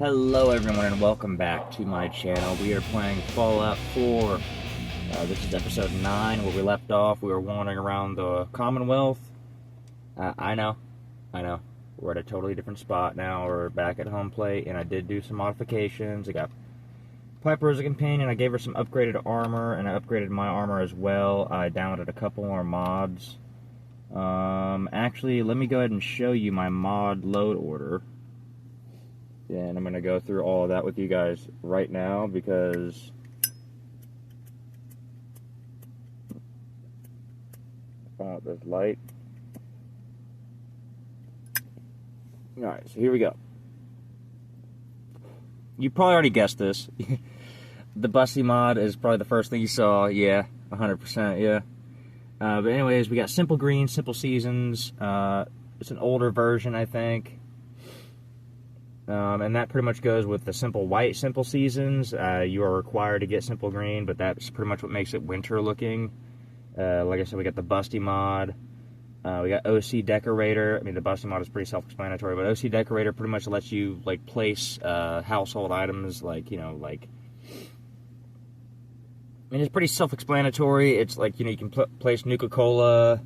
Hello everyone and welcome back to my channel. We are playing Fallout 4. This is episode 9 where we left off. We were wandering around the Commonwealth. I know. We're at a totally different spot now. We're back at home plate and I did do some modifications. I got Piper as a companion. I gave her some upgraded armor and I upgraded my armor as well. I downloaded a couple more mods. Actually, let me go ahead and show you my mod load order. And I'm going to go through all of that with you guys right now because there's light. Alright, so here we go. You probably already guessed this. The Busty mod is probably the first thing you saw. Yeah, 100%, yeah. But anyways, we got Simple Green, Simple Seasons. It's an older version, I think. And that pretty much goes with the Simple White, Simple Seasons. You are required to get Simple Green, but that's pretty much what makes it winter looking. Like I said, we got the Busty mod. We got OC Decorator. I mean, the Busty mod is pretty self-explanatory, but OC Decorator pretty much lets you, like, place household items, like, you know, like... I mean, it's pretty self-explanatory. It's like, you know, you can place Nuka-Cola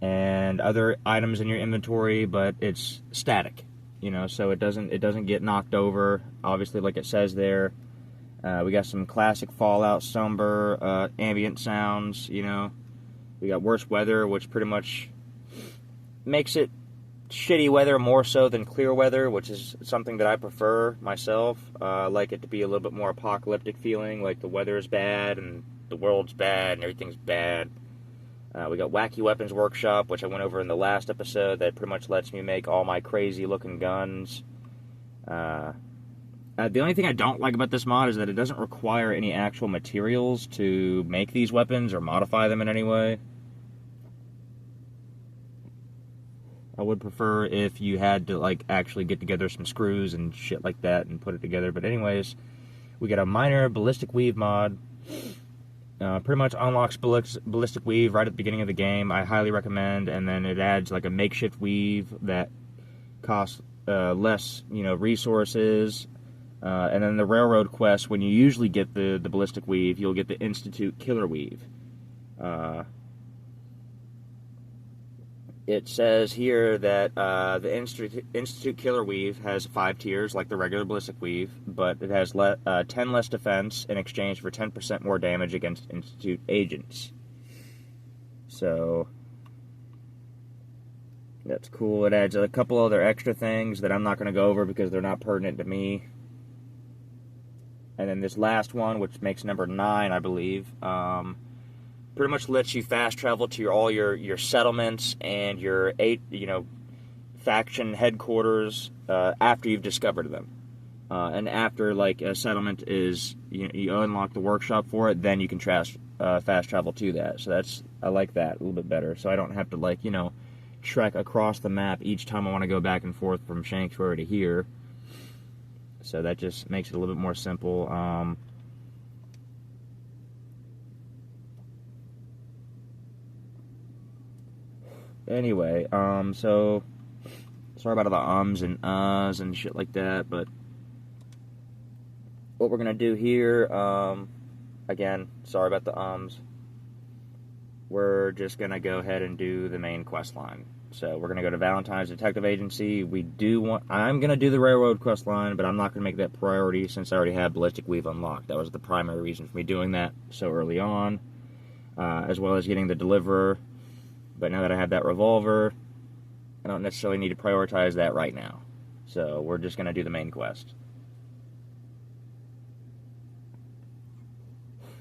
and other items in your inventory, but it's static. You know, so it doesn't get knocked over, obviously, like it says there. We got some classic Fallout somber ambient sounds, you know. We got worse weather, which pretty much makes it shitty weather more so than clear weather, which is something that I prefer myself. I like it to be a little bit more apocalyptic feeling, like the weather is bad and the world's bad and everything's bad. We got Wacky Weapons Workshop, which I went over in the last episode, that pretty much lets me make all my crazy-looking guns. The only thing I don't like about this mod is that it doesn't require any actual materials to make these weapons or modify them in any way. I would prefer if you had to, like, actually get together some screws and shit like that and put it together. But anyways, we got a minor ballistic weave mod. Pretty much unlocks ballistic weave right at the beginning of the game. I highly recommend, and then it adds like a makeshift weave that costs less, you know, resources. And then the railroad quest, when you usually get the ballistic weave, you'll get the Institute Killer Weave. It says here that the Institute Killer Weave has 5 tiers, like the regular ballistic weave, but it has 10 less defense in exchange for 10% more damage against Institute agents. So, that's cool. It adds a couple other extra things that I'm not going to go over because they're not pertinent to me. And then this last one, which makes number 9, I believe, pretty much lets you fast travel to all your settlements and your faction headquarters after you've discovered them. And after like a settlement is you unlock the workshop for it, then you can fast travel to that. So I like that a little bit better. So I don't have to trek across the map each time I want to go back and forth from Sanctuary to here. So that just makes it a little bit more simple. Anyway, so sorry about all the ums and uhs and shit like that, but what we're gonna do here, again, sorry about the ums. We're just gonna go ahead and do the main quest line. So we're gonna go to Valentine's Detective Agency. I'm gonna do the railroad quest line, but I'm not gonna make that priority since I already have Ballistic Weave unlocked. That was the primary reason for me doing that so early on, as well as getting the Deliverer. But now that I have that revolver, I don't necessarily need to prioritize that right now. So we're just going to do the main quest.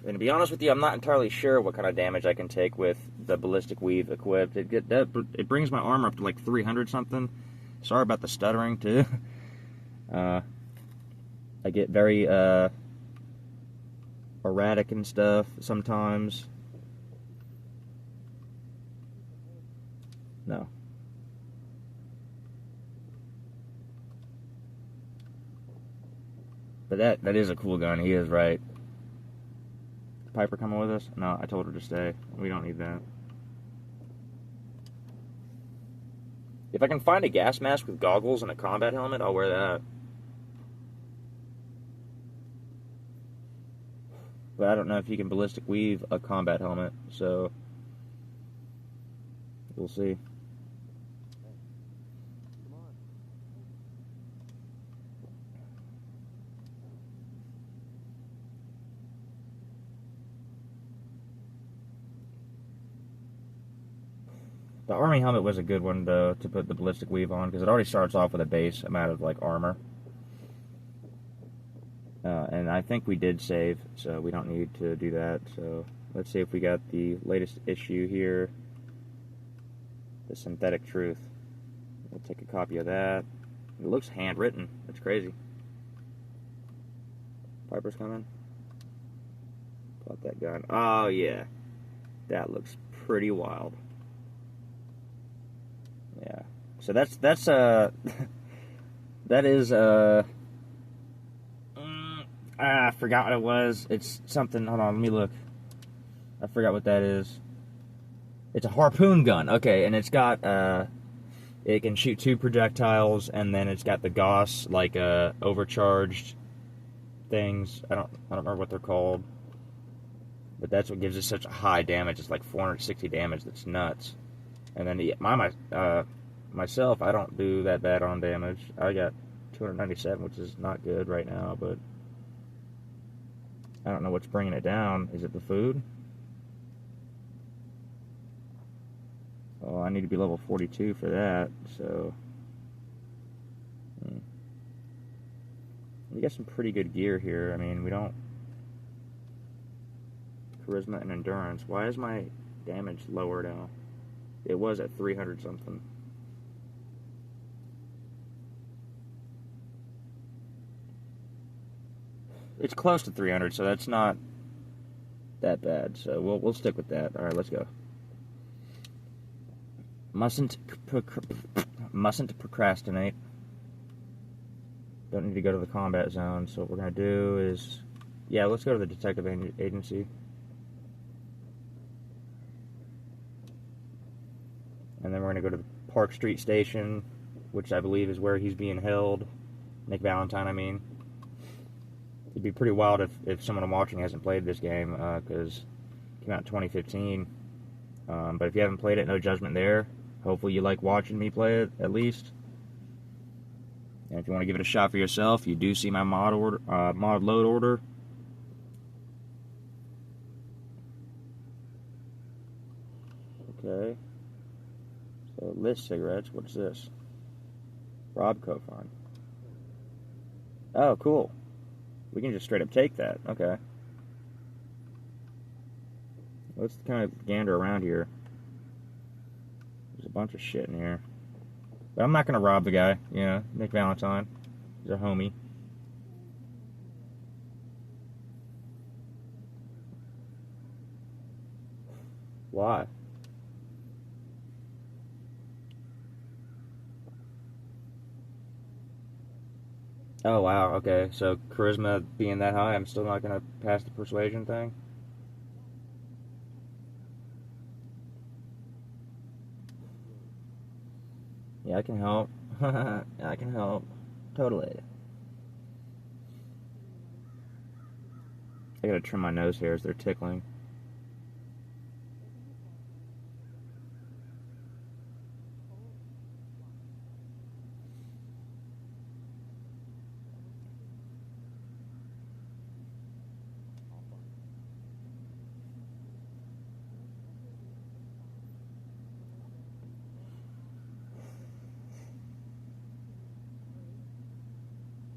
And to be honest with you, I'm not entirely sure what kind of damage I can take with the ballistic weave equipped. It brings my armor up to like 300 something. Sorry about the stuttering too. I get very erratic and stuff sometimes. No. But that is a cool gun. He is right. Piper coming with us? No, I told her to stay. We don't need that. If I can find a gas mask with goggles and a combat helmet, I'll wear that. but I don't know if you can ballistic weave a combat helmet, so we'll see. The army helmet was a good one though to put the ballistic weave on because it already starts off with a base amount of like armor. And I think we did save, so we don't need to do that. So let's see if we got the latest issue here, the Synthetic Truth. We'll take a copy of that. It looks handwritten. That's crazy. Piper's coming. Pull out that gun. Oh yeah, that looks pretty wild. Yeah. So that's that is I forgot what it was. It's something. Hold on, let me look. I forgot what that is. It's a harpoon gun. Okay, and it's got it can shoot 2 projectiles, and then it's got the Gauss like overcharged things. I don't remember what they're called, but that's what gives it such a high damage. It's like 460 damage. That's nuts. And then myself, I don't do that bad on damage. I got 297, which is not good right now, but I don't know what's bringing it down. Is it the food? Oh, I need to be level 42 for that, so we got some pretty good gear here. I mean, we don't charisma and endurance. Why is my damage lower now? It was at 300 something. It's close to 300, so that's not that bad. So we'll stick with that. All right, let's go. Mustn't procrastinate. Don't need to go to the combat zone. So what we're gonna do is, yeah, let's go to the detective agency. And then we're gonna go to the Park Street station, which I believe is where he's being held. Nick Valentine, I mean. It'd be pretty wild if someone watching hasn't played this game, because it came out in 2015. But if you haven't played it, no judgment there. Hopefully you like watching me play it, at least. And if you want to give it a shot for yourself, you do see my mod load order. Okay. So, list cigarettes. What's this? Rob Kofon. Oh, cool. We can just straight up take that. Okay. Let's kind of gander around here. There's a bunch of shit in here. But I'm not going to rob the guy. You know, Nick Valentine. He's a homie. Why? Oh, wow, okay. So, charisma being that high, I'm still not going to pass the persuasion thing? Yeah, I can help. I can help. Totally. I gotta trim my nose hairs, they're tickling.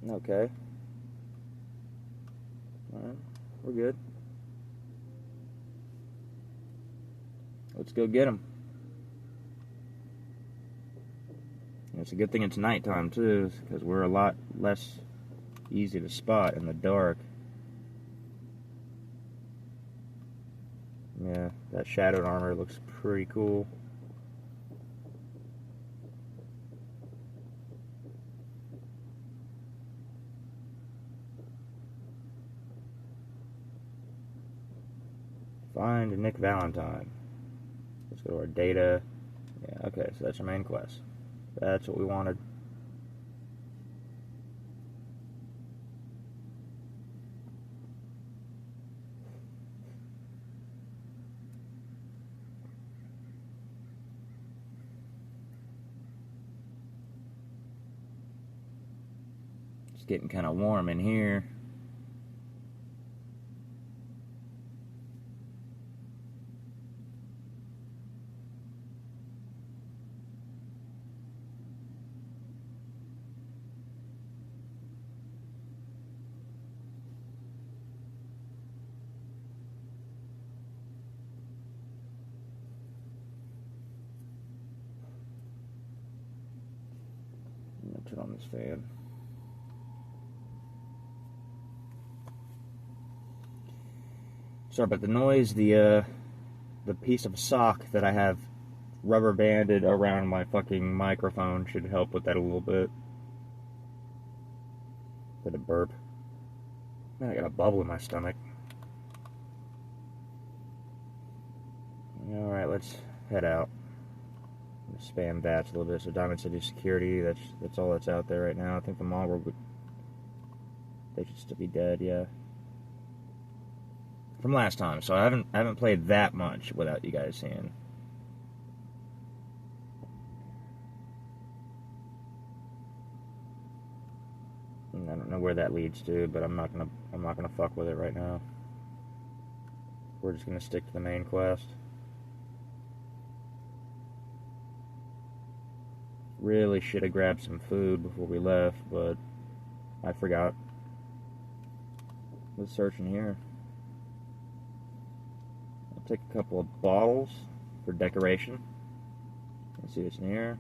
Okay. Alright, we're good. Let's go get him. And it's a good thing it's nighttime too, because we're a lot less easy to spot in the dark. Yeah, that shadowed armor looks pretty cool. Find Nick Valentine. Let's go to our data. Yeah, okay, so that's our main quest. That's what we wanted. It's getting kind of warm in here. I'm gonna turn on this fan. Sorry about the noise. The piece of sock that I have rubber banded around my fucking microphone should help with that a little bit. Did a burp. Man, I got a bubble in my stomach. Alright, let's head out. Spam bats a little bit. So Diamond City Security, that's all that's out there right now. I think the mall they should still be dead, yeah. From last time, so I haven't played that much without you guys seeing. And I don't know where that leads to, but I'm not gonna fuck with it right now. We're just gonna stick to the main quest. Really should have grabbed some food before we left, but I forgot. Let's search in here. I'll take a couple of bottles for decoration. Let's see what's in here.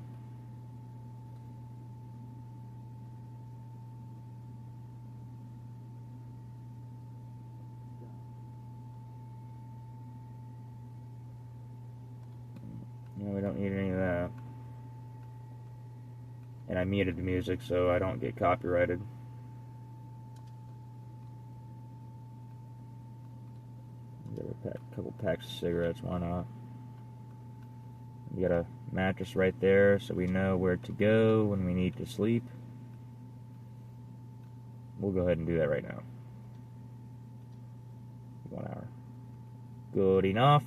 No, we don't need any of that. And I muted the music so I don't get copyrighted. Got a couple packs of cigarettes, why not? We got a mattress right there so we know where to go when we need to sleep. We'll go ahead and do that right now. 1 hour. Good enough.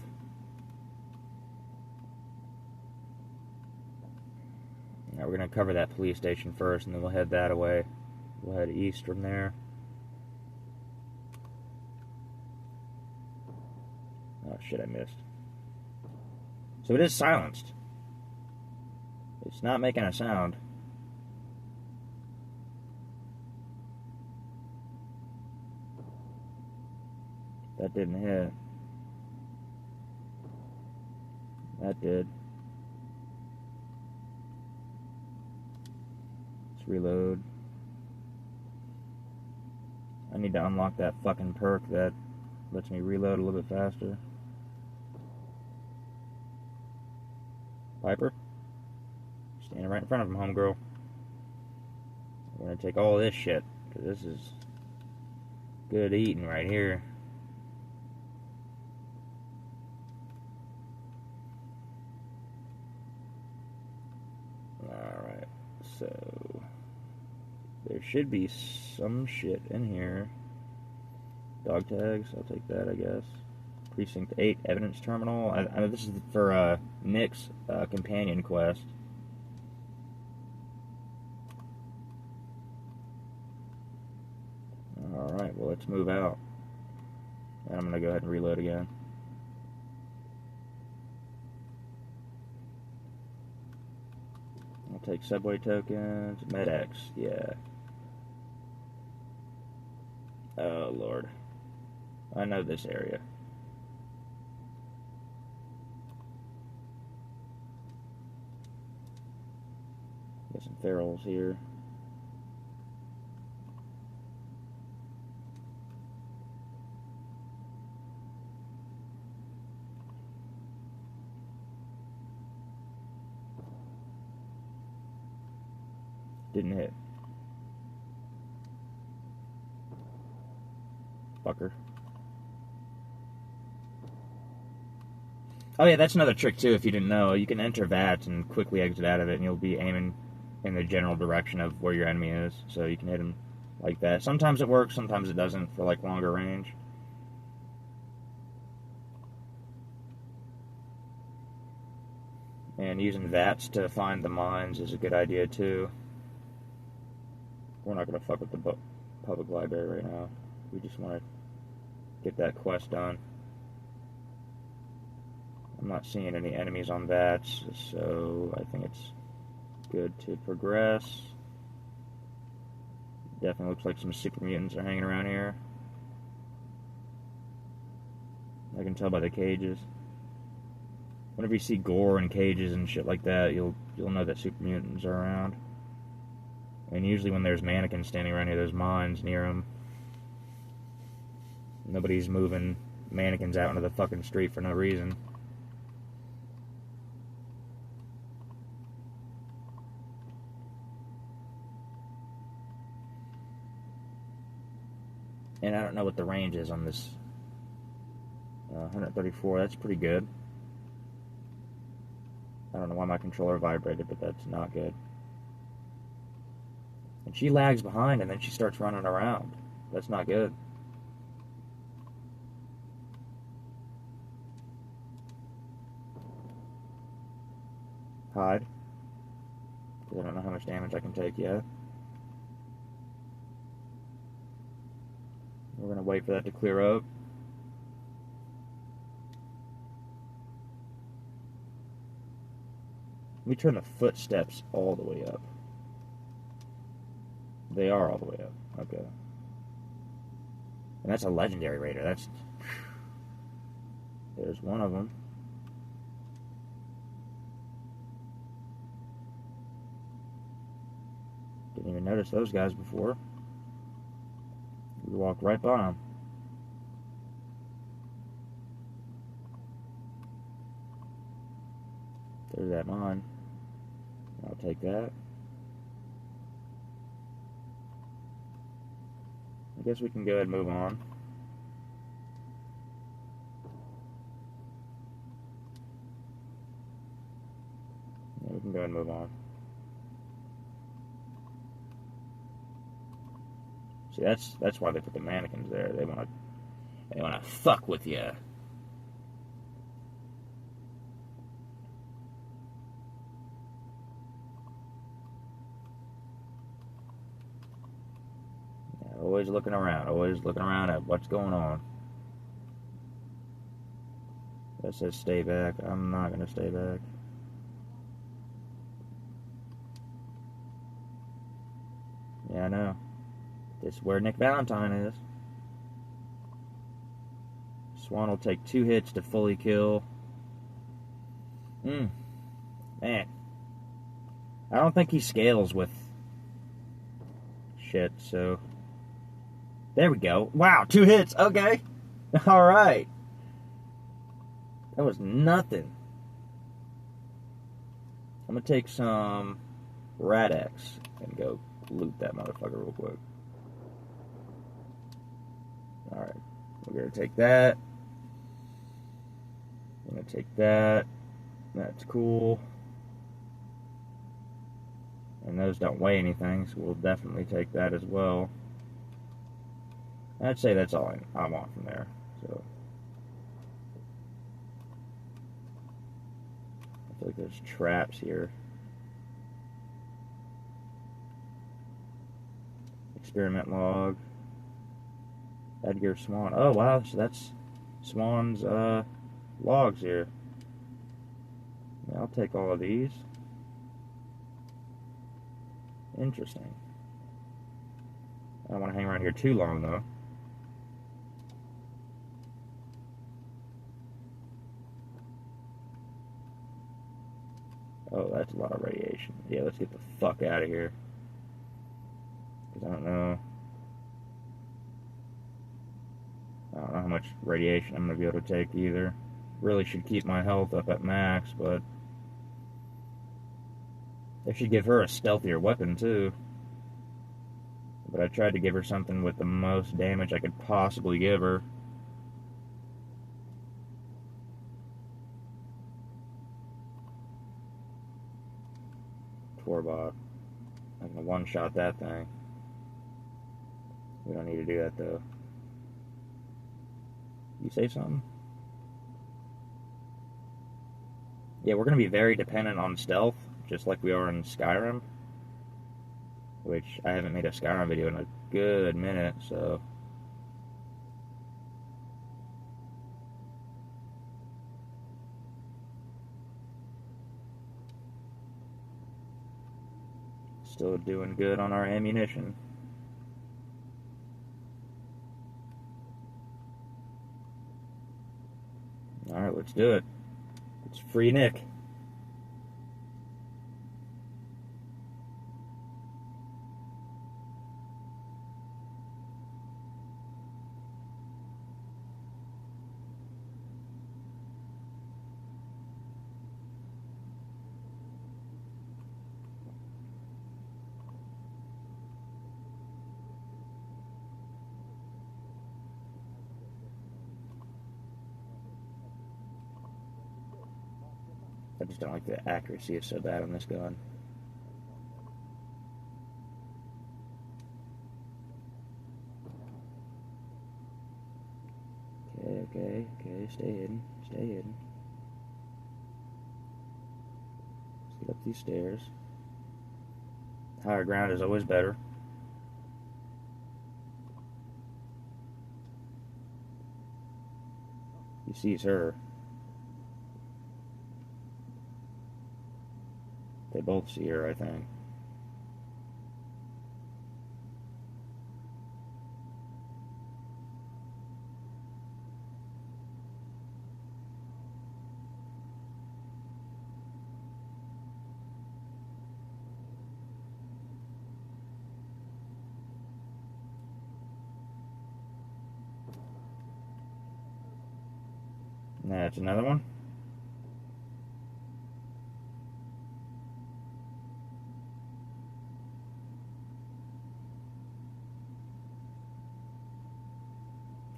Now we're going to cover that police station first, and then we'll head that away. We'll head east from there. Oh shit, I missed. So it is silenced. It's not making a sound. That didn't hit. That did. Let's reload. I need to unlock that fucking perk that lets me reload a little bit faster. Piper? Standing right in front of him, homegirl. We're gonna take all this shit, because this is good eating right here. Alright, so there should be some shit in here. Dog tags, I'll take that, I guess. Precinct 8 evidence terminal. I know this is for Nick's companion quest. Alright, well, let's move out. And I'm gonna go ahead and reload again. I'll take subway tokens. MedX, yeah. Oh, Lord. I know this area. Got some ferals here. Didn't hit. Fucker. Oh yeah, that's another trick too, if you didn't know. You can enter VATS and quickly exit out of it, and you'll be aiming in the general direction of where your enemy is. So you can hit him like that. Sometimes it works, sometimes it doesn't for like longer range. And using VATS to find the mines is a good idea too. We're not going to fuck with the public library right now. We just want to get that quest done. I'm not seeing any enemies on that, so I think it's good to progress. Definitely looks like some super mutants are hanging around here. I can tell by the cages. Whenever you see gore and cages and shit like that, you'll know that super mutants are around. And usually when there's mannequins standing around here, there's mines near them. Nobody's moving mannequins out into the fucking street for no reason. And I don't know what the range is on this 134. That's pretty good. I don't know why my controller vibrated, but that's not good. And she lags behind and then she starts running around. That's not good. Hide. Because I don't know how much damage I can take yet. We're going to wait for that to clear up. Let me turn the footsteps all the way up. They are all the way up. Okay. And that's a legendary raider. That's... There's one of them. Didn't even notice those guys before. We walked right by them. There's that mine. I'll take that. I guess we can go ahead and move on. Yeah, we can go ahead and move on. See, that's why they put the mannequins there. They wanna fuck with you. Always looking around at what's going on. That says stay back. I'm not gonna stay back. Yeah, I know. This is where Nick Valentine is. Swan will take 2 hits to fully kill. Man. I don't think he scales with shit, so... There we go. Wow, 2 hits. Okay. Alright. That was nothing. I'm gonna take some Rad-X and go loot that motherfucker real quick. Alright. We're gonna take that. I'm gonna take that. That's cool. And those don't weigh anything, so we'll definitely take that as well. I'd say that's all I want from there. So I feel like there's traps here. Experiment log. Edgar Swan. Oh wow, so that's Swan's logs here. Yeah, I'll take all of these. Interesting. I don't want to hang around here too long though. Oh, that's a lot of radiation. Yeah, let's get the fuck out of here. Because I don't know how much radiation I'm going to be able to take either. Really should keep my health up at max, but I should give her a stealthier weapon too. But I tried to give her something with the most damage I could possibly give her. Torbot. I'm gonna one-shot that thing. We don't need to do that though. You say something? Yeah, we're gonna be very dependent on stealth, just like we are in Skyrim. which I haven't made a Skyrim video in a good minute, so... Still doing good on our ammunition. Alright, let's do it. It's free Nick. I just don't like the accuracy is so bad on this gun. Okay, stay hidden, stay hidden. Let's get up these stairs. Higher ground is always better. He sees her. They both see her, I think. That's another one.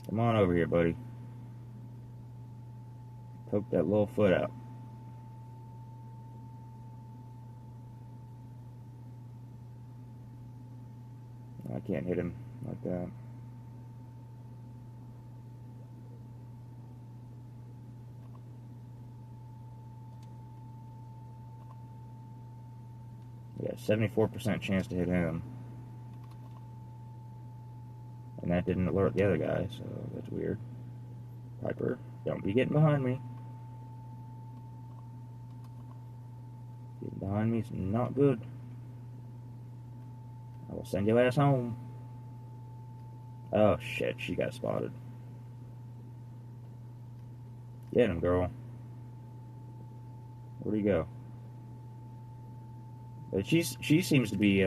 Come on over here, buddy. Poke that little foot out. I can't hit him like that. Yeah, 74% chance to hit him. And that didn't alert the other guy, so that's weird. Piper, don't be getting behind me. Getting behind me is not good. I will send your ass home. Oh shit, she got spotted. Get him, girl. Where'd he go? But she seems to be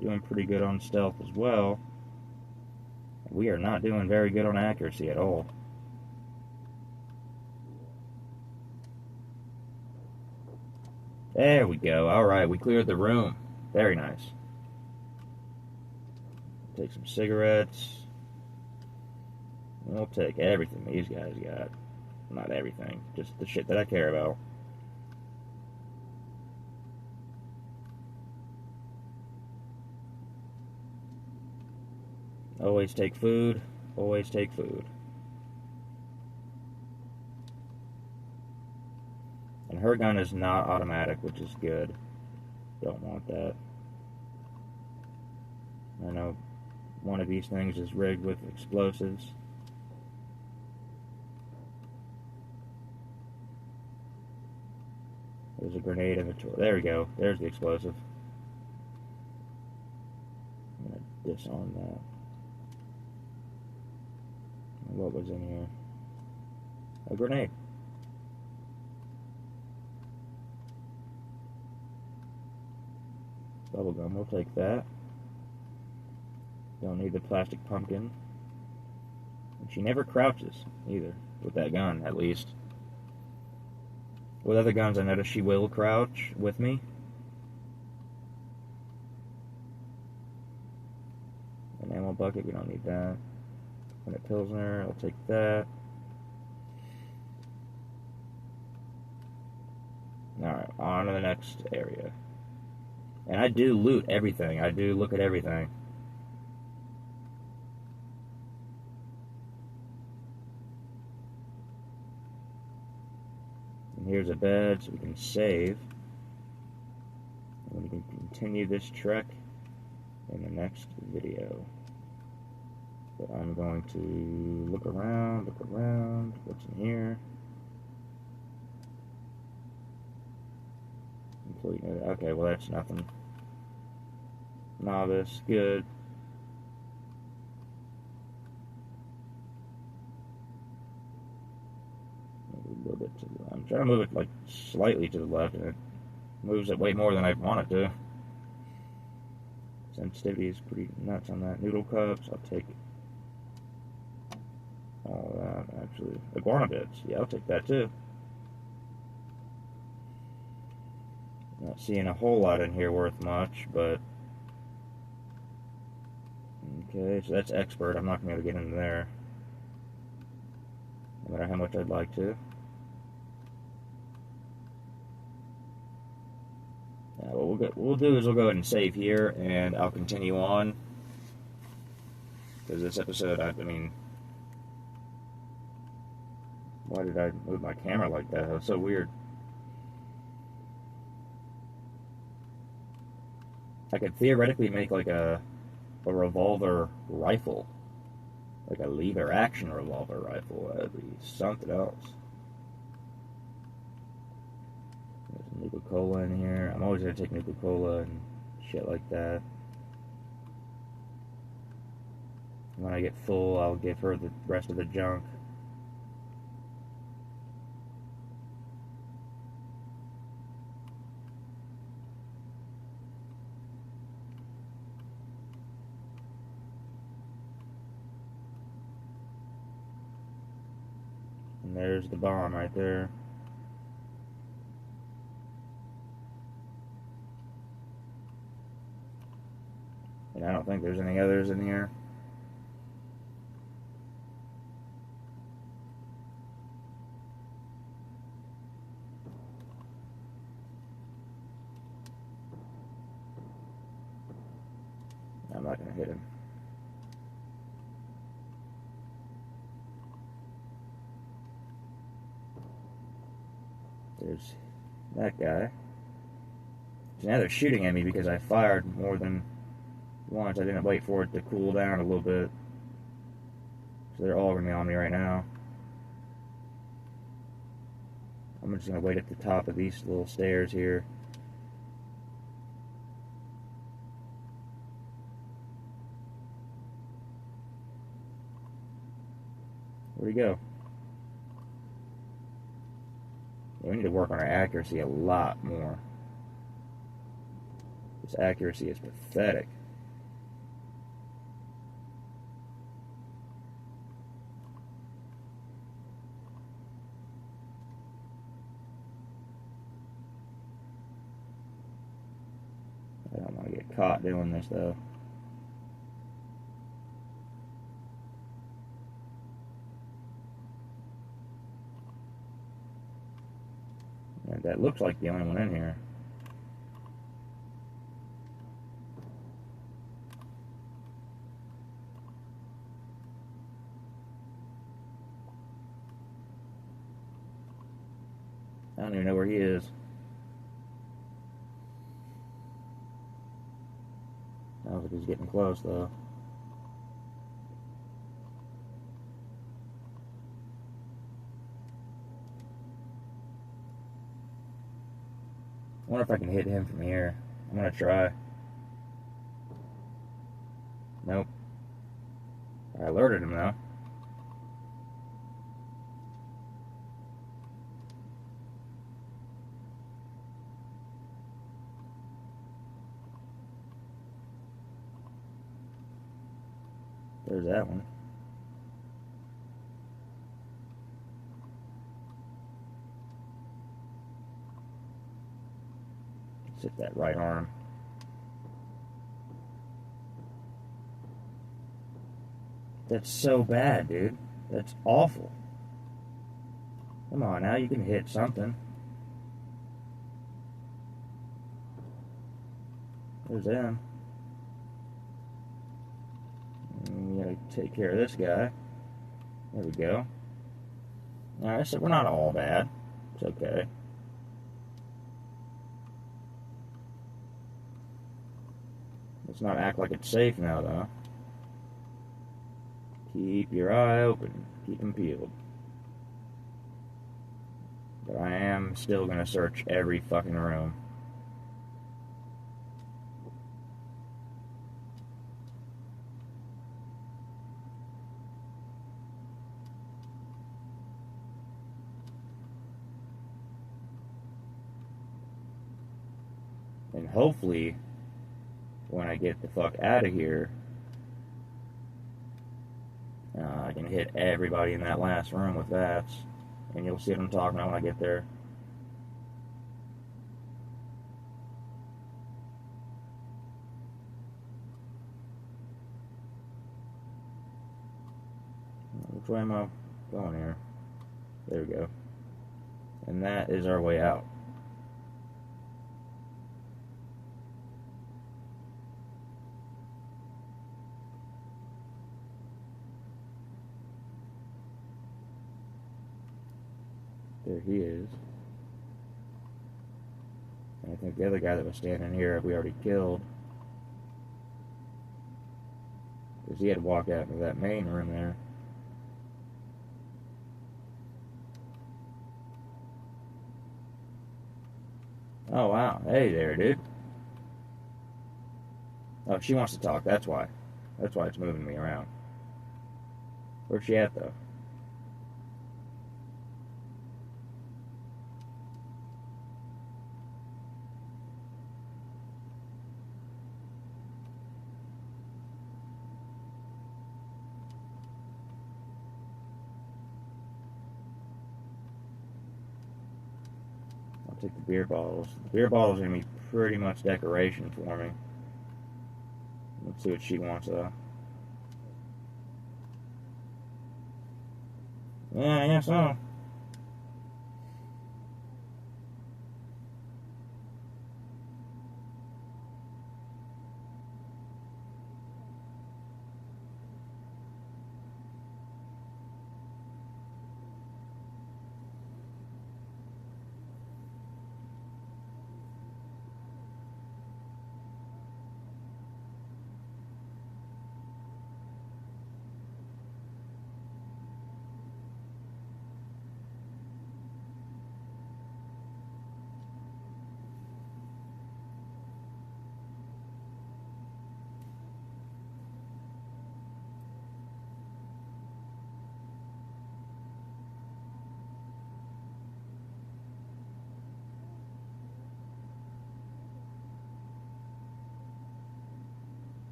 doing pretty good on stealth as well. We are not doing very good on accuracy at all. There we go. Alright, we cleared the room. Very nice. Take some cigarettes. We'll take everything these guys got. Not everything, just the shit that I care about. Always take food. Always take food. And her gun is not automatic, which is good. Don't want that. I know one of these things is rigged with explosives. There's a grenade inventory. There we go. There's the explosive. I'm going to disarm that. What was in here? A grenade. Bubblegum, we'll take that. Don't need the plastic pumpkin. And she never crouches, either. With that gun, at least. With other guns, I notice she will crouch with me. An ammo bucket, we don't need that. And a Pilsner, I'll take that. Alright, on to the next area. And I do loot everything. I do look at everything. And here's a bed so we can save. And we can continue this trek in the next video. But I'm going to look around, what's in here. Complete. Okay, well that's nothing. Novice, good. Maybe a little bit to the, I'm trying to move it like slightly to the left, and it moves it way more than I want it to. Sensitivity is pretty nuts on that. Noodle cups, I'll take all that, actually. Iguana bits, yeah, I'll take that too. Not seeing a whole lot in here worth much, but okay, so that's expert. I'm not going to be able to get into there, no matter how much I'd like to. What we'll do is we'll go ahead and save here, and I'll continue on. Because this episode, I mean, why did I move my camera like that? That was so weird. I could theoretically make like a revolver rifle, like a lever action revolver rifle. That'd be something else. There's Nuka-Cola in here. I'm always gonna take Nuka-Cola and shit like that. When I get full, I'll give her the rest of the junk. And there's the bomb right there. And I don't think there's any others in here. I'm not going to hit him. There's that guy. So now they're shooting at me because I fired more than once. I didn't wait for it to cool down a little bit. So they're all going to be on me right now. I'm just going to wait at the top of these little stairs here. Where'd he go? We need to work on our accuracy a lot more. This accuracy is pathetic. I don't want to get caught doing this though. And that looks like the only one in here. I don't even know where he is. Sounds like he's getting close though. I wonder if I can hit him from here. I'm gonna try. Nope. I alerted him though. There's that one. Let's hit that right arm. That's so bad, dude. That's awful. Come on now, you can hit something. There's them. We gotta take care of this guy. There we go. Alright, so we're not all bad. It's okay. Let's not act like it's safe now, though. Keep your eye open. Keep them peeled. But I am still going to search every fucking room. And hopefully, when I get the fuck out of here, I can hit everybody in that last room with that. And you'll see what I'm talking about when I get there. Which way am I going here? There we go. And that is our way out. There he is. And I think the other guy that was standing here we already killed. Because he had to walk out into that main room there. Oh wow, hey there, dude. Oh, she wants to talk, that's why. That's why it's moving me around. Where's she at, though? Take the beer bottles. The beer bottles are going to be pretty much decoration for me. Let's see what she wants, though. Yeah, I guess so.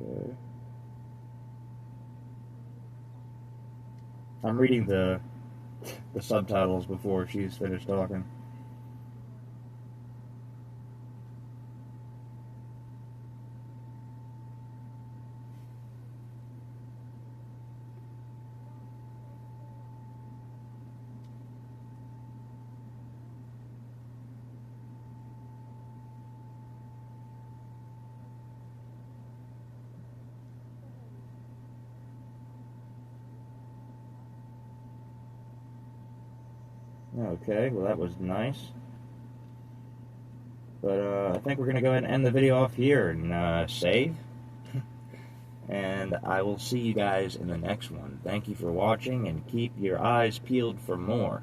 Okay. I'm reading the subtitles before she's finished talking. Okay, well that was nice. But I think we're going to go ahead and end the video off here and save. And I will see you guys in the next one. Thank you for watching, and keep your eyes peeled for more.